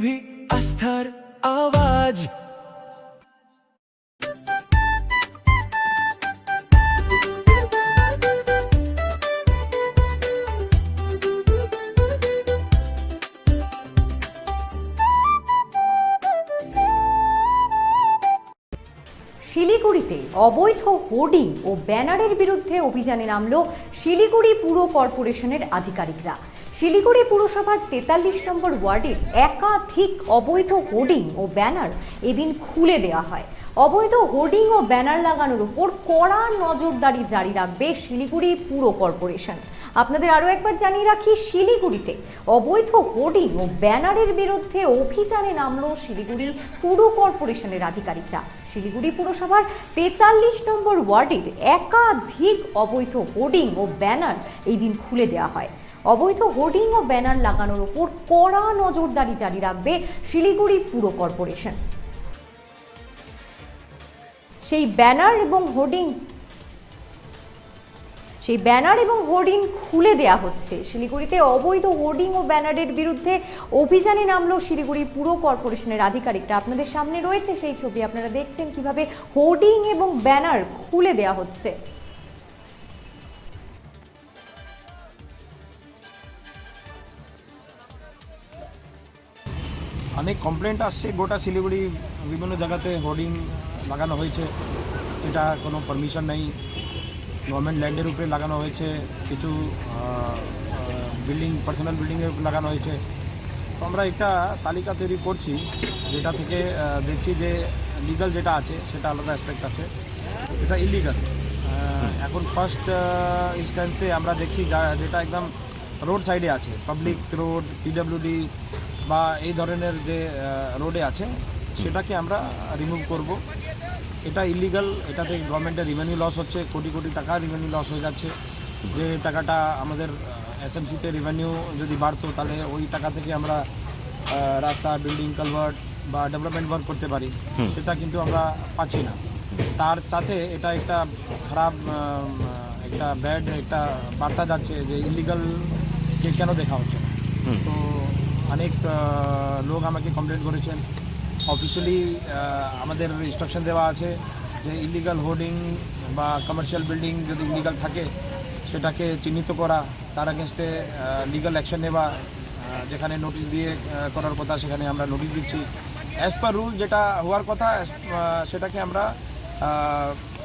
TV আস্থার আওয়াজ। শিলিগুড়িতে অবৈধ হোর্ডিং ও ব্যানারের বিরুদ্ধে অভিযানে নামল শিলিগুড়ি পুর কর্পোরেশনের আধিকারিকরা। শিলিগুড়ি পুরসভার 43 নম্বর ওয়ার্ডের একাধিক অবৈধ হোর্ডিং ও ব্যানার এদিন খুলে দেওয়া হয়। অবৈধ হোর্ডিং ও ব্যানার লাগানোর উপর কড়া নজরদারি জারি রাখবে শিলিগুড়ি পুর কর্পোরেশন। আপনাদের আরও একবার জানিয়ে রাখি, শিলিগুড়িতে অবৈধ হোর্ডিং ও ব্যানারের বিরুদ্ধে অভিযানে নামল শিলিগুড়ি পুর কর্পোরেশনের আধিকারিকরা। শিলিগুড়ি পুরসভার 43 নম্বর ওয়ার্ডের একাধিক অবৈধ হোর্ডিং ও ব্যানার এই দিন খুলে দেওয়া হয়। অবৈধ হোর্ডিং ও ব্যানার লাগানোর উপর কড়া নজরদারি জারি রাখবে শিলিগুড়ি পুর কর্পোরেশন। সেই ব্যানার এবং হোর্ডিং খুলে দেয়া হচ্ছে। শিলিগুড়িতে অবৈধ হোর্ডিং ও ব্যানারের বিরুদ্ধে অভিযানে নামলো শিলিগুড়ি পুর কর্পোরেশনের আধিকারিকরা। আপনাদের সামনে রয়েছে সেই ছবি, আপনারা দেখছেন কিভাবে হোর্ডিং এবং ব্যানার খুলে দেয়া হচ্ছে। অনেক কমপ্লেন্ট আসছে, গোটা শিলিগুড়ি বিভিন্ন জায়গাতে হোর্ডিং লাগানো হয়েছে, এটা কোনো পারমিশন নেই, গভর্নমেন্ট ল্যান্ডের উপরে লাগানো হয়েছে, কিছু পার্সোনাল বিল্ডিংয়ের উপরে লাগানো হয়েছে। তো আমরা একটা তালিকা তৈরি করছি, যেটা থেকে দেখছি যে লিগাল যেটা আছে সেটা আলাদা অ্যাসপেক্ট আছে, এটা ইলিগাল। এখন ফার্স্ট ইনস্ট্যান্সে আমরা দেখছি যেটা একদম রোড সাইডে আছে, পাবলিক রোড, পিডব্লিউডি বা এই ধরনের যে রোডে আছে সেটাকে আমরা রিমুভ করব। এটা ইলিগাল, এটাতে গভর্নমেন্টের রেভিনিউ লস হচ্ছে, কোটি কোটি টাকা রেভিনিউ লস হয়ে যাচ্ছে। যে টাকাটা আমাদের এসএমসিতে রেভিনিউ যদি বাড়তো তাহলে ওই টাকা থেকে আমরা রাস্তা, বিল্ডিং, কালভার্ট বা ডেভেলপমেন্ট ওয়ার্ক করতে পারি, সেটা কিন্তু আমরা পাচ্ছি না। তার সাথে এটা একটা খারাপ একটা ব্যাড একটা বার্তা যাচ্ছে যে ইলিগালকে কেন দেখা হচ্ছে না। তো অনেক লোক আমাকে কমপ্লেন করেছেন। অফিসিয়ালি আমাদের ইনস্ট্রাকশন দেওয়া আছে যে ইলিগাল হোর্ডিং বা কমার্শিয়াল বিল্ডিং যদি ইলিগাল থাকে সেটাকে চিহ্নিত করা, তার এগেনস্টে লিগাল অ্যাকশন নেওয়া, যেখানে নোটিশ দিয়ে করার কথা সেখানে আমরা নোটিশ দিচ্ছি। অ্যাজ পার রুল যেটা হওয়ার কথা সেটাকে আমরা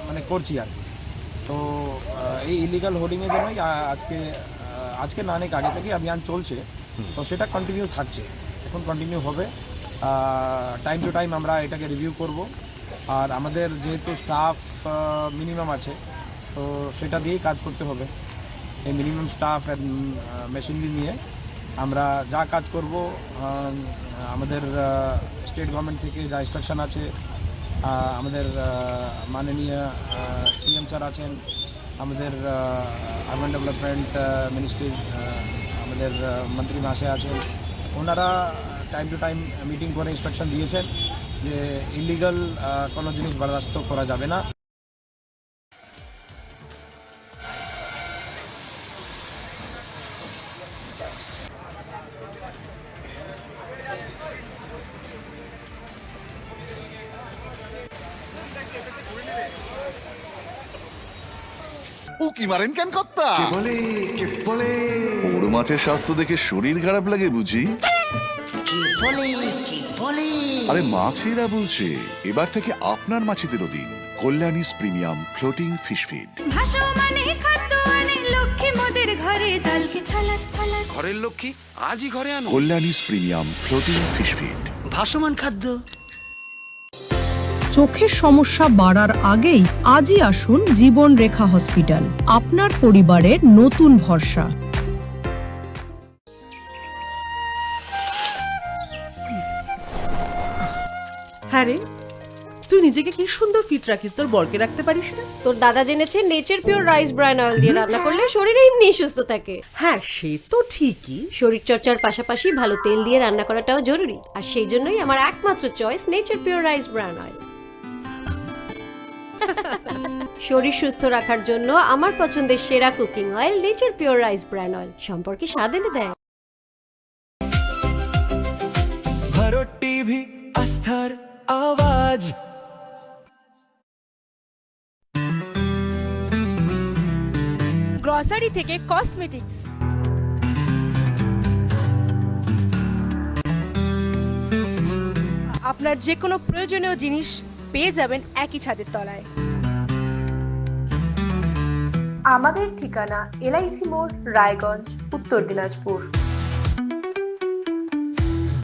মানে করছি আর। তো এই ইলিগাল হোর্ডিংয়ের জন্যই আজকে না অনেক আগে থেকে অভিযান চলছে, তো সেটা কন্টিনিউ থাকছে, এখন কন্টিনিউ হবে। টাইম টু টাইম আমরা এটাকে রিভিউ করব। আর আমাদের যেহেতু স্টাফ মিনিমাম আছে, তো সেটা দিয়েই কাজ করতে হবে। এই মিনিমাম স্টাফ মেশিনারি নিয়ে আমরা যা কাজ করব, আমাদের স্টেট গভর্নমেন্ট থেকে যা ইনস্ট্রাকশন আছে, আমাদের মাননীয় সিএম স্যার আছেন, আমাদের আরবান ডেভেলপমেন্ট মিনিস্ট্রি আমাদের মন্ত্রী মহাশয় আছেন, ওনারা টাইম টু টাইম মিটিং করে ইনস্ট্রাকশন দিয়েছেন যে ইলিগাল কোনো জিনিস বরদাস্ত করা যাবে না। উকি মারেন কেন কর্তা? কে বলে বড় মাছের স্বাস্থ্য দেখে শরীর খারাপ লাগে বুঝি? আরে মাছেরা বলছে, এবার থেকে আপনার মাছেদেরও দিন কল্যাণীস প্রিমিয়াম ফ্লোটিং ফিশ ফিড। ঘরের লক্ষ্মী আজই ঘরে আনো কল্যাণীস প্রিমিয়াম ফ্লোটিং ফিশ ফিড, ভাসমান খাদ্য। চোখের সমস্যা বাড়ার আগেই আজই আসুন জীবন রেখা হসপিটাল, আপনার পরিবারের নতুন ভরসা। হ্যাঁ রে, তুই নিজেকে কি সুন্দর ফিট রাখিস, তোর বরকে রাখতে পারিস না? তোর দাদা জেনেছে nature pure rice bran oil দিয়ে রান্না করলে শরীর এমনি সুস্থ থাকে। হ্যাঁ সে তো ঠিকই, শরীর চর্চার পাশাপাশি ভালো তেল দিয়ে রান্না করাটাও জরুরি, আর সেই জন্যই আমার একমাত্র choice nature pure rice bran oil. শরীর সুস্থ রাখার জন্য আমার পছন্দের সেরা cooking oil nature pure rice bran oil, সম্পর্কে স্বাদ এনে দেয়। কারো টিভি আস্থার আওয়াজ। গ্রসারি থেকে কসমেটিক্স, আপনার যে কোনো প্রয়োজনীয় জিনিস পেয়ে যাবেন একই ছাদের তলায়। আমাদের ঠিকানা LIC মোড়, রায়গঞ্জ, উত্তর দিনাজপুর।